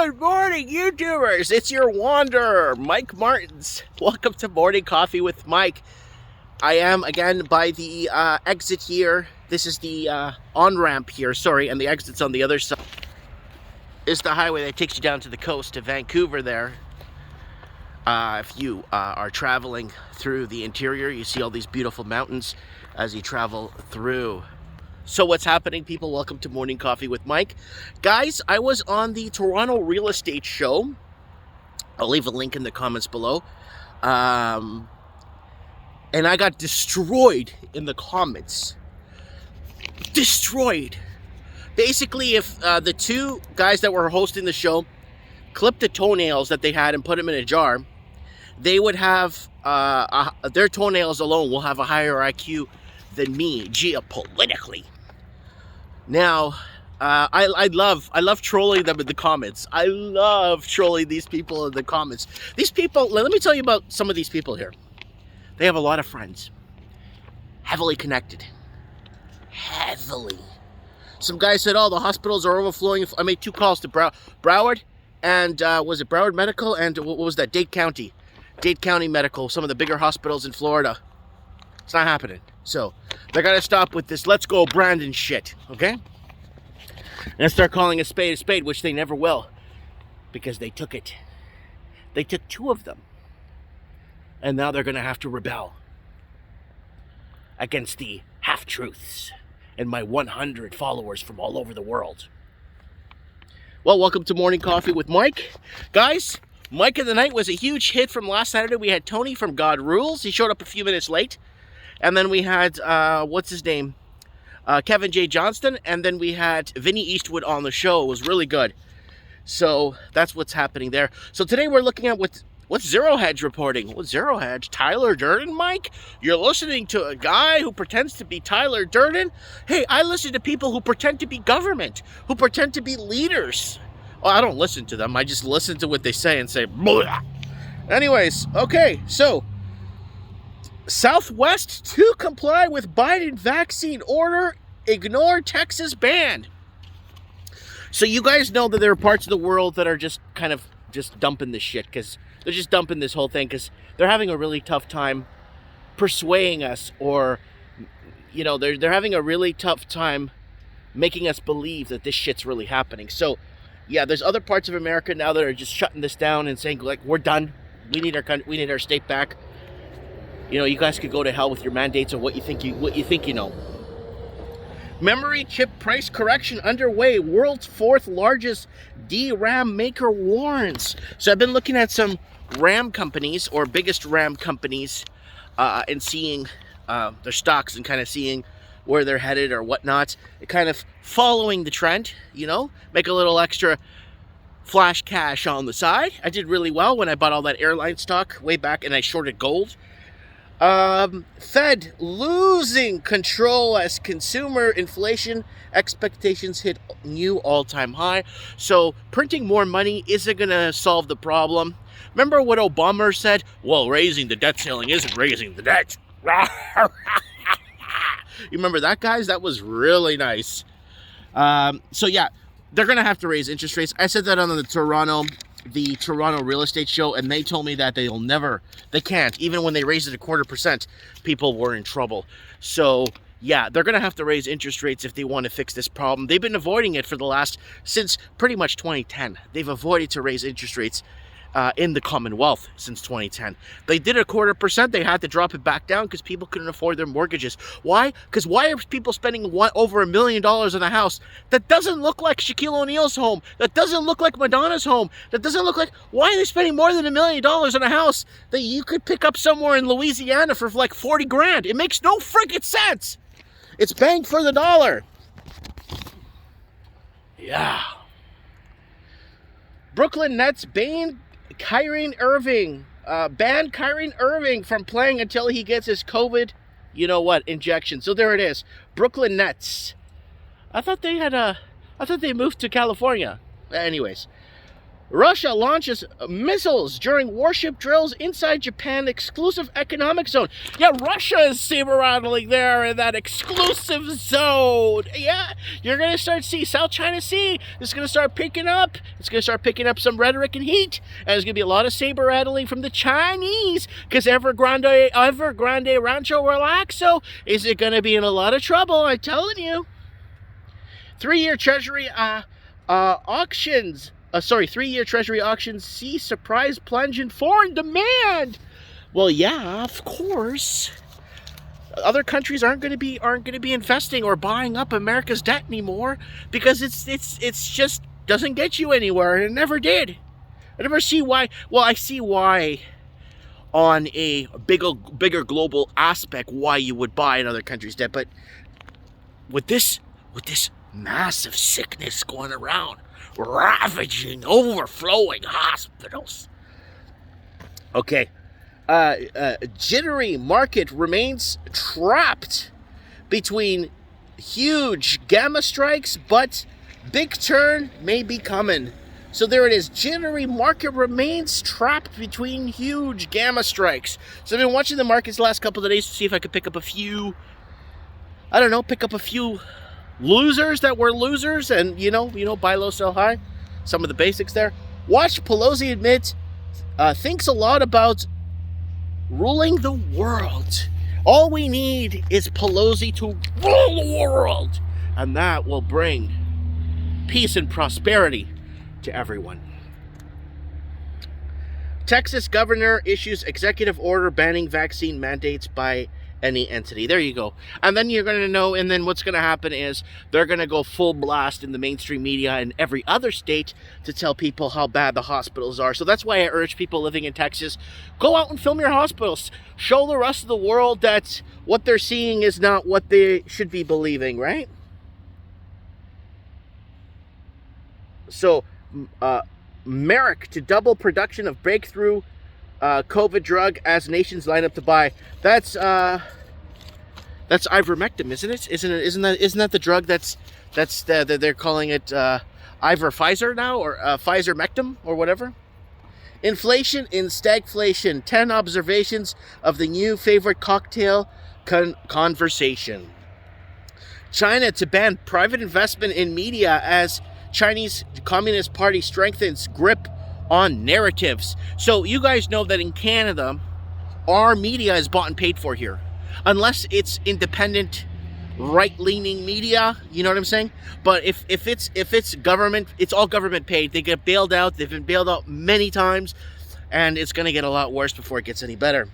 Good morning, YouTubers. It's your wanderer, Mike Martins. Welcome to Morning Coffee with Mike. I am again by the exit here. This is the on-ramp here, sorry, and the exit's on the other side. It's the highway that takes you down to the coast of Vancouver there. If you are traveling through the interior, you see all these beautiful mountains as you travel through. So what's happening, people? Welcome to Morning Coffee with Mike. Guys, I was on the Toronto real estate show. I'll leave a link in the comments below. And I got destroyed in the comments. Destroyed. Basically, if the two guys that were hosting the show clipped the toenails that they had and put them in a jar, they would have, their toenails alone will have a higher IQ than me, geopolitically. Now, I love trolling them in the comments. I love trolling these people in the comments. These people, let me tell you about some of these people here. They have a lot of friends. Heavily connected. Heavily. Some guy said, oh, the hospitals are overflowing. I made 2 calls to Broward, and was it Broward Medical? And what was that? Dade County. Dade County Medical, some of the bigger hospitals in Florida. It's not happening. So, they're going to stop with this let's go Brandon shit, okay? And start calling a spade, which they never will. Because they took it. They took 2 of them. And now they're going to have to rebel against the half-truths and my 100 followers from all over the world. Well, welcome to Morning Coffee with Mike. Guys, Mike of the Night was a huge hit from last Saturday. We had Tony from God Rules. He showed up a few minutes late. And then we had, what's his name? Kevin J. Johnston. And then we had Vinny Eastwood on the show. It was really good. So that's what's happening there. So today we're looking at what's Zero Hedge reporting. What's Zero Hedge? Tyler Durden, Mike? You're listening to a guy who pretends to be Tyler Durden? Hey, I listen to people who pretend to be government, who pretend to be leaders. Well, I don't listen to them. I just listen to what they say and say, blah. Anyways, okay, so Southwest to comply with Biden vaccine order, ignore Texas ban. So you guys know that there are parts of the world that are just kind of just dumping this shit, because they're just dumping this whole thing because they're having a really tough time persuading us, or, you know, they're having a really tough time making us believe that this shit's really happening. So, yeah, there's other parts of America now that are just shutting this down and saying, like, we're done. We need our state back. You know, you guys could go to hell with your mandates or what you think you know. Memory chip price correction underway. World's 4th largest DRAM-Maker warns. So I've been looking at some RAM companies, or biggest RAM companies, and seeing their stocks and kind of seeing where they're headed or whatnot. Kind of following the trend, you know, make a little extra flash cash on the side. I did really well when I bought all that airline stock way back, and I shorted gold. Fed losing control as consumer inflation expectations hit new all-time high. So printing more money isn't going to solve the problem. Remember what Obama said? Well, raising the debt ceiling isn't raising the debt. You remember that, guys? That was really nice. So yeah, they're going to have to raise interest rates. I said that on the Toronto real estate show, and they told me that they can't. Even when they raised it 0.25%, people were in trouble. So yeah, they're going to have to raise interest rates if they want to fix this problem. They've been avoiding it since pretty much 2010. They've avoided to raise interest rates in the Commonwealth since 2010. They did 0.25%. They had to drop it back down because people couldn't afford their mortgages. Why? Because why are people spending over $1 million on a house that doesn't look like Shaquille O'Neal's home, that doesn't look like Madonna's home, that doesn't look like... Why are they spending more than $1 million on a house that you could pick up somewhere in Louisiana for like 40 grand? It makes no freaking sense. It's bang for the dollar. Yeah. Brooklyn Nets banned Irving from playing until he gets his COVID, you know what, injection. So there it is. Brooklyn Nets. I thought they moved to California. Anyways, Russia launches missiles during warship drills inside Japan exclusive economic zone. Yeah, Russia is saber-rattling there in that exclusive zone. Yeah, you're going to start see South China Sea. It's going to start picking up. It's going to start picking up some rhetoric and heat. And there's going to be a lot of saber-rattling from the Chinese because Evergrande Rancho Relaxo is going to be in a lot of trouble, I'm telling you. 3-year Treasury auctions. 3-year Treasury auctions see surprise plunge in foreign demand. Well, yeah, of course. Other countries aren't going to be investing or buying up America's debt anymore because it's just doesn't get you anywhere, and it never did. I never see why. Well, I see why on a bigger global aspect why you would buy another country's debt, but with this massive sickness going around, ravaging, overflowing hospitals. Okay. Jittery market remains trapped between huge gamma strikes, but big turn may be coming. So there it is. Jittery market remains trapped between huge gamma strikes. So I've been watching the markets the last couple of days to see if I could pick up a few losers that were losers, and you know, buy low, sell high. Some of the basics there. Watch Pelosi admit thinks a lot about ruling the world. All we need is Pelosi to rule the world, and that will bring peace and prosperity to everyone. Texas governor issues executive order banning vaccine mandates by any entity. There you go. And then you're going to know, and then what's going to happen is they're going to go full blast in the mainstream media in every other state to tell people how bad the hospitals are. So that's why I urge people living in Texas, go out and film your hospitals. Show the rest of the world that what they're seeing is not what they should be believing, right? So, Merck to double production of breakthrough COVID drug as nations line up to buy. That's ivermectin, isn't it? Isn't that the drug they're calling it Pfizer now, or Pfizer-mectin or whatever? Inflation in stagflation. 10 observations of the new favorite cocktail conversation. China to ban private investment in media as Chinese Communist Party strengthens grip on narratives. So you guys know that in Canada, our media is bought and paid for here. Unless it's independent, right-leaning media, you know what I'm saying? But if it's government, it's all government paid. They get bailed out. They've been bailed out many times, and it's going to get a lot worse before it gets any better.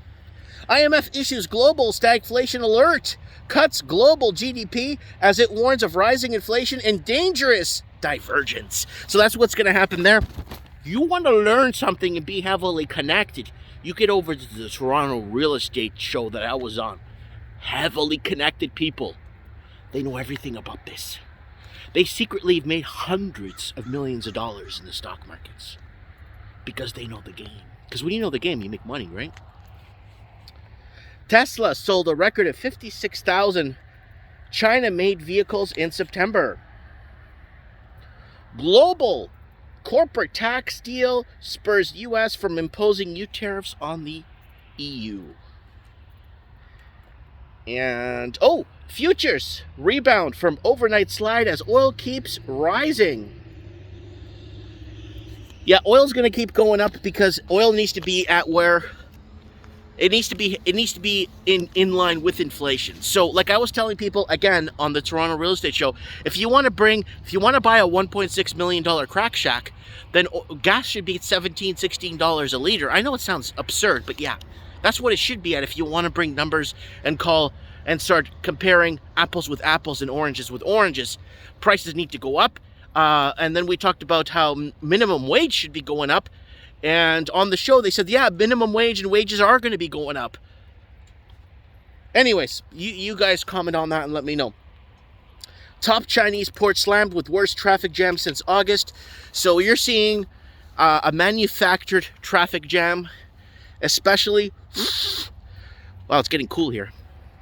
IMF issues global stagflation alert, cuts global GDP as it warns of rising inflation and dangerous divergence. So that's what's going to happen there. You want to learn something and be heavily connected, you get over to the Toronto real estate show that I was on. Heavily connected people. They know everything about this. They secretly have made hundreds of millions of dollars in the stock markets because they know the game. Because when you know the game, you make money, right? Tesla sold a record of 56,000 China-made vehicles in September. Global corporate tax deal spurs U.S. from imposing new tariffs on the EU. And, futures rebound from overnight slide as oil keeps rising. Yeah, oil's going to keep going up because oil needs to be at where it needs to be in line with inflation. So, like I was telling people again on the Toronto real estate show, if you want to buy a $1.6 million crack shack, then gas should be at $17, $16 a liter. I know it sounds absurd, but yeah, that's what it should be at if you want to bring numbers and start comparing apples with apples and oranges with oranges. Prices need to go up. And then we talked about how minimum wage should be going up. And on the show, they said, yeah, minimum wage and wages are going to be going up. Anyways, you guys comment on that and let me know. Top Chinese port slammed with worst traffic jam since August. So you're seeing a manufactured traffic jam, especially... Wow, it's getting cool here.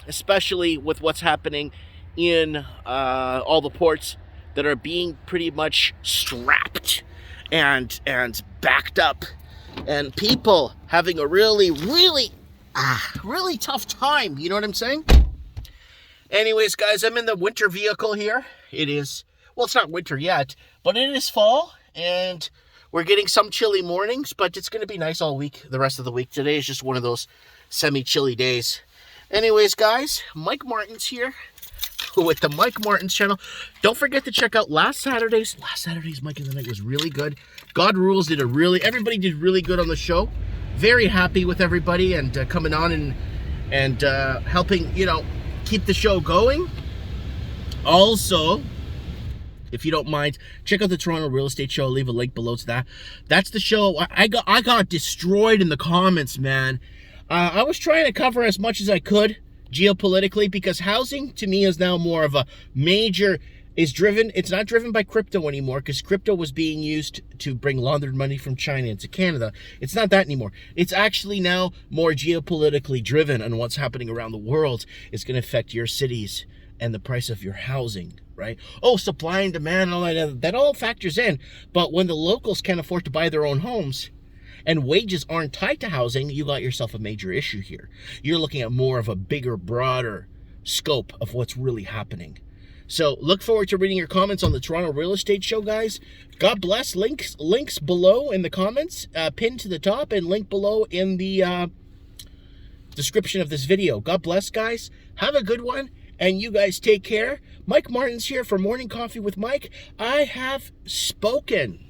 Especially with what's happening in all the ports that are being pretty much strapped. and backed up, and people having a really tough time. You know what I'm saying? Anyways, guys, I'm in the winter vehicle here. It is, well, it's not winter yet, but it is fall, and we're getting some chilly mornings, but it's going to be nice all week, the rest of the week. Today is just one of those semi-chilly days. Anyways, guys, Mike Martin's here with the Mike Martin's channel. Don't forget to check out last Saturday's Mike in the Night was really good. God Rules everybody did really good on the show. Very happy with everybody, and coming on and helping, keep the show going. Also, if you don't mind, check out the Toronto Real Estate Show. I'll leave a link below to that. That's the show. I got destroyed in the comments, man. I was trying to cover as much as I could geopolitically, because housing to me is now more of a major, it's not driven by crypto anymore, because crypto was being used to bring laundered money from China into Canada. It's not that anymore. It's actually now more geopolitically driven, and what's happening around the world is going to affect your cities and the price of your housing, right? Oh, supply and demand and all that all factors in. But when the locals can't afford to buy their own homes and wages aren't tied to housing, you got yourself a major issue here. You're looking at more of a bigger, broader scope of what's really happening. So look forward to reading your comments on the Toronto Real Estate Show, guys. God bless. Links below in the comments, pinned to the top, and link below in the description of this video. God bless, guys. Have a good one, and you guys take care. Mike Martin's here for Morning Coffee with Mike. I have spoken.